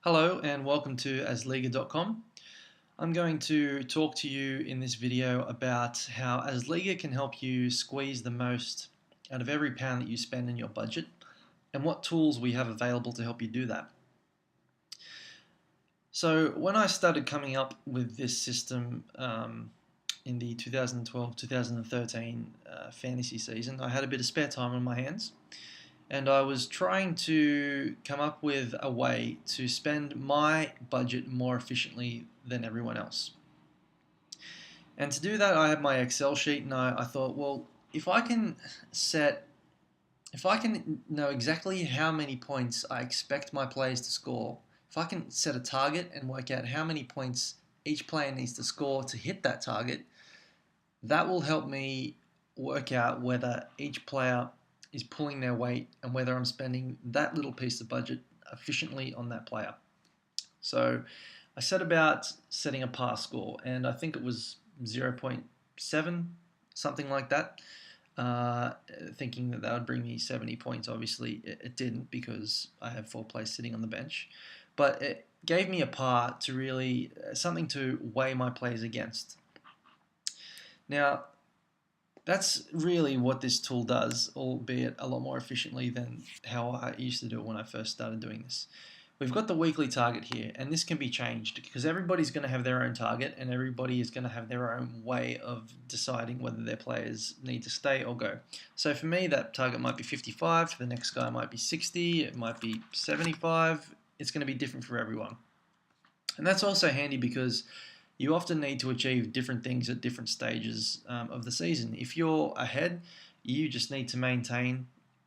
Hello and welcome to Asliga.com. I'm going to talk to you in this video about how Asliga can help you squeeze the most out of every pound that you spend in your budget and what tools we have available to help you do that. So when I started coming up with this system in the 2012-2013 fantasy season, I had a bit of spare time on my hands. And I was trying to come up with a way to spend my budget more efficiently than everyone else. And to do that, I had my Excel sheet, and I thought, well, if I can know exactly how many points I expect my players to score, if I can set a target and work out how many points each player needs to score to hit that target, that will help me work out whether each player is pulling their weight and whether I'm spending that little piece of budget efficiently on that player. So I set about setting a pass score, and I think it was 0.7, something like that, thinking that would bring me 70 points. Obviously, it didn't because I have 4 players sitting on the bench. But it gave me a par to really, something to weigh my players against. Now, that's really what this tool does, albeit a lot more efficiently than how I used to do it when I first started doing this. We've got the weekly target here, and this can be changed because everybody's going to have their own target and everybody is going to have their own way of deciding whether their players need to stay or go. So for me, that target might be 55, for the next guy it might be 60, it might be 75. It's going to be different for everyone. And that's also handy because you often need to achieve different things at different stages of the season. If you're ahead, you just need to maintain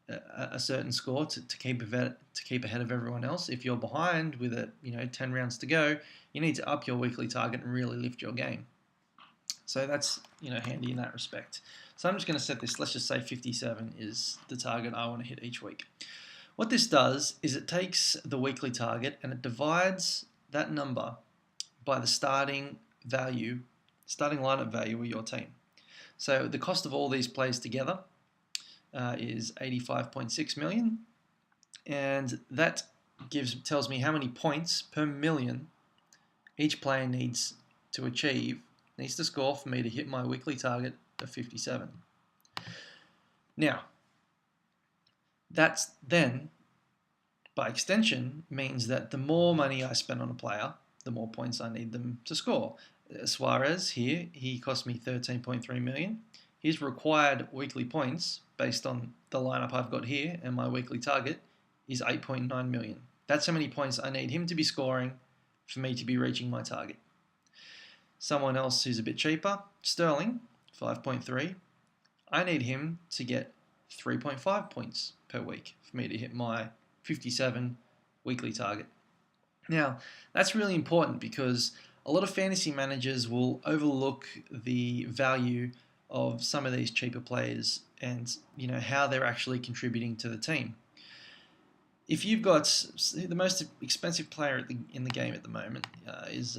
a certain score to keep ahead of everyone else. If you're behind with 10 rounds to go, you need to up your weekly target and really lift your game. So that's handy in that respect. So I'm just going to set this. Let's just say 57 is the target I want to hit each week. What this does is it takes the weekly target and it divides that number by the starting lineup value of your team. So the cost of all these plays together is 85.6 million, and that tells me how many points per million each player needs to score for me to hit my weekly target of 57. Now, that's then, by extension, means that the more money I spend on a player, the more points I need them to score. Suarez here, he cost me 13.3 million. His required weekly points, based on the lineup I've got here and my weekly target, is 8.9 million. That's how many points I need him to be scoring for me to be reaching my target. Someone else who's a bit cheaper, Sterling, 5.3. I need him to get 3.5 points per week for me to hit my 57 weekly target. Now, that's really important because a lot of fantasy managers will overlook the value of some of these cheaper players and how they're actually contributing to the team. If you've got the most expensive player in the game at the moment is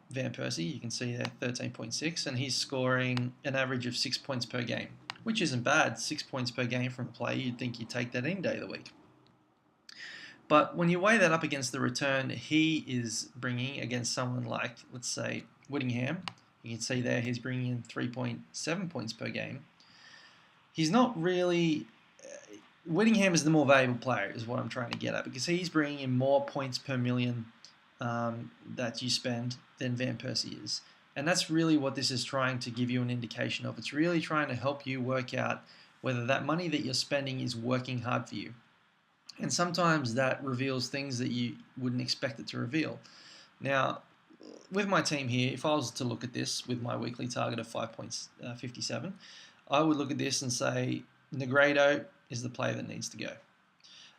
Van Persie, you can see there 13.6, and he's scoring an average of 6 points per game, which isn't bad. 6 points per game from a player, you'd think you'd take that any day of the week. But when you weigh that up against the return he is bringing against someone like, let's say, Whittingham, you can see there he's bringing in 3.7 points per game. He's not really... Whittingham is the more valuable player, is what I'm trying to get at, because he's bringing in more points per million that you spend than Van Persie is. And that's really what this is trying to give you an indication of. It's really trying to help you work out whether that money that you're spending is working hard for you. And sometimes that reveals things that you wouldn't expect it to reveal. Now, with my team here, if I was to look at this with my weekly target of 5.57, I would look at this and say Negredo is the player that needs to go.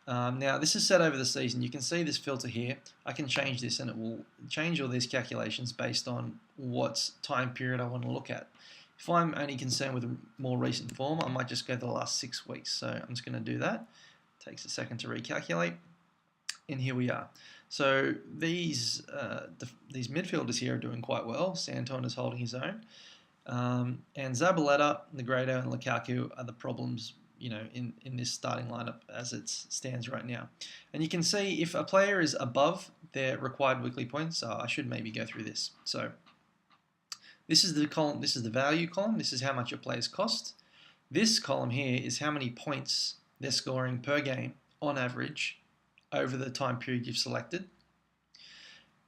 Now, this is set over the season. You can see this filter here. I can change this and it will change all these calculations based on what time period I want to look at. If I'm only concerned with a more recent form, I might just go the last 6 weeks. So I'm just going to do that. Takes a second to recalculate, and here we are. So these midfielders here are doing quite well. Santon is holding his own, and Zabaleta, Negredo, and Lukaku are the problems in this starting lineup as it stands right now. And you can see if a player is above their required weekly points. So I should maybe go through this. So this is the column. This is the value column. This is how much your players cost. This column here is how many points they're scoring per game on average over the time period you've selected.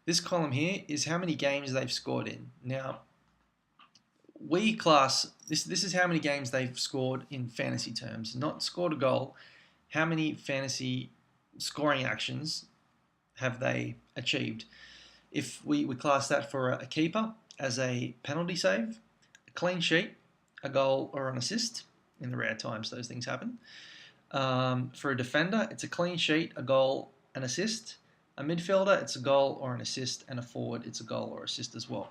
This column here is how many games they've scored in. Now, we class, this is how many games they've scored in fantasy terms, not scored a goal. How many fantasy scoring actions have they achieved? If we class that for a keeper as a penalty save, a clean sheet, a goal or an assist, in the rare times those things happen. For a defender, it's a clean sheet, a goal, an assist. A midfielder, it's a goal or an assist, and a forward, it's a goal or assist as well.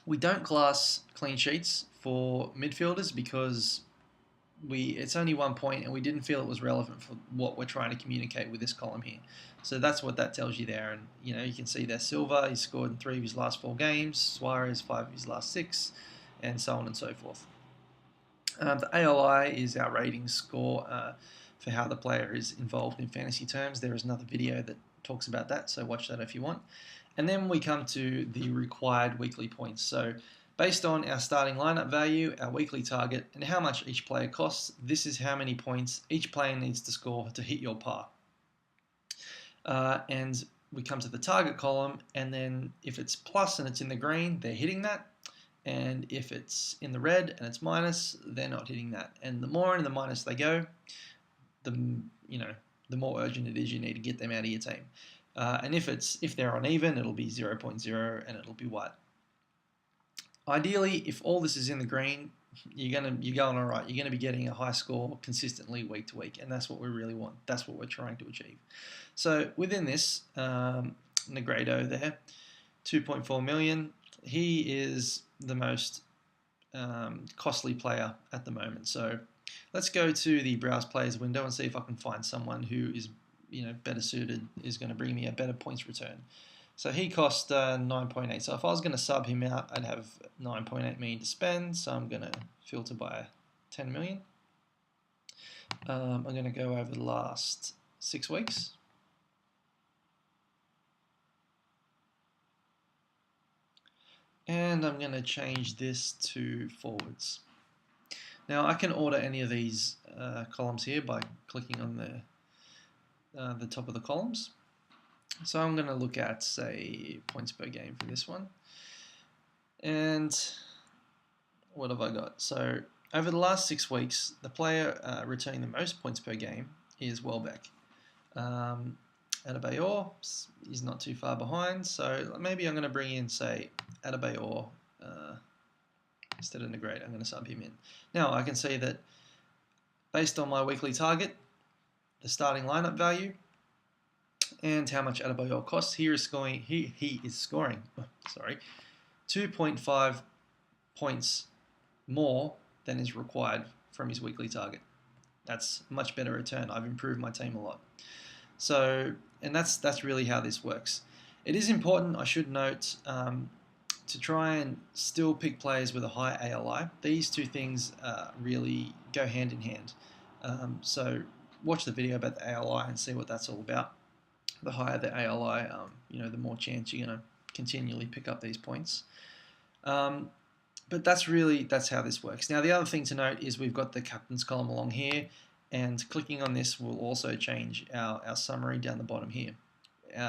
We don't class clean sheets for midfielders because it's only 1 point and we didn't feel it was relevant for what we're trying to communicate with this column here. So that's what that tells you there. And you can see there Silva, he's scored in 3 of his last 4 games, Suarez 5 of his last 6, and so on and so forth. The ALI is our rating score for how the player is involved in fantasy terms. There is another video that talks about that, so watch that if you want. And then we come to the required weekly points. So based on our starting lineup value, our weekly target, and how much each player costs, this is how many points each player needs to score to hit your par. And we come to the target column, and then if it's plus and it's in the green, they're hitting that. And if it's in the red and it's minus, they're not hitting that. And the more in the minus they go, the more urgent it is you need to get them out of your team. And if they're uneven, it'll be 0.0 and it'll be white. Ideally, if all this is in the green, you're going all right. You're going to be getting a high score consistently week to week, and that's what we really want. That's what we're trying to achieve. So within this, Negredo there, 2.4 million. He is the most costly player at the moment. So let's go to the browse players window and see if I can find someone who is better suited, is going to bring me a better points return. So he cost 9.8. So if I was going to sub him out, I'd have 9.8 million to spend. So I'm going to filter by 10 million. I'm going to go over the last 6 weeks. And I'm going to change this to forwards. Now I can order any of these columns here by clicking on the top of the columns. So I'm going to look at, say, points per game for this one. And what have I got? So over the last 6 weeks, the player returning the most points per game is Welbeck. Adebayor is not too far behind, so maybe I'm going to bring in, say, Adebayor instead of Negredo. I'm going to sub him in. Now I can see that based on my weekly target, the starting lineup value, and how much Adebayor costs, he is scoring 2.5 points more than is required from his weekly target. That's a much better return. I've improved my team a lot. So, and that's really how this works. It is important, I should note, to try and still pick players with a high ALI. These two things really go hand in hand. So watch the video about the ALI and see what that's all about. The higher the ALI, the more chance you're going to continually pick up these points. But that's how this works. Now, the other thing to note is we've got the captain's column along here, and clicking on this will also change our summary down the bottom here.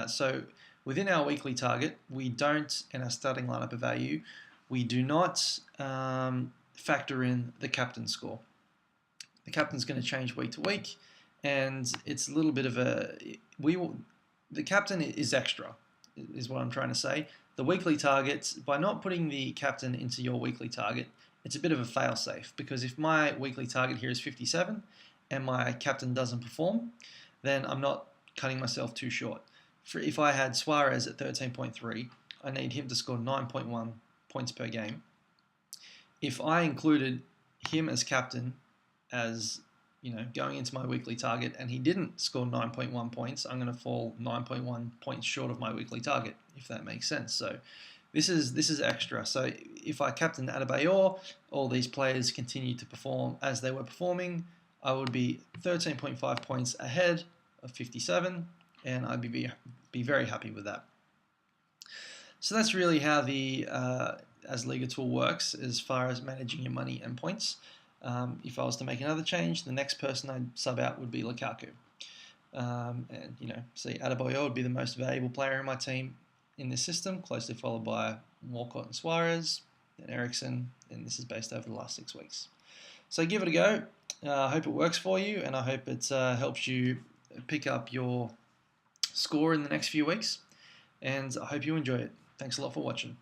So within our weekly target, we don't, in our starting lineup of value, we do not factor in the captain score. The captain's going to change week to week, and it's a little bit of the captain is extra, is what I'm trying to say. The weekly targets, by not putting the captain into your weekly target, it's a bit of a fail-safe, because if my weekly target here is 57 and my captain doesn't perform, then I'm not cutting myself too short. If I had Suarez at 13.3, I need him to score 9.1 points per game. If I included him as captain as going into my weekly target, and he didn't score 9.1 points, I'm going to fall 9.1 points short of my weekly target, if that makes sense. So this is extra. So if I captain Adebayor, all these players continue to perform as they were performing, I would be 13.5 points ahead of 57, and I'd be be very happy with that. So that's really how the Asliga tool works as far as managing your money and points. If I was to make another change, the next person I'd sub out would be Lukaku. And, see, Adebayor would be the most valuable player in my team in this system, closely followed by Walcott and Suarez, and Eriksen, and this is based over the last 6 weeks. So give it a go. I hope it works for you, and I hope it helps you pick up your score in the next few weeks, and I hope you enjoy it. Thanks a lot for watching.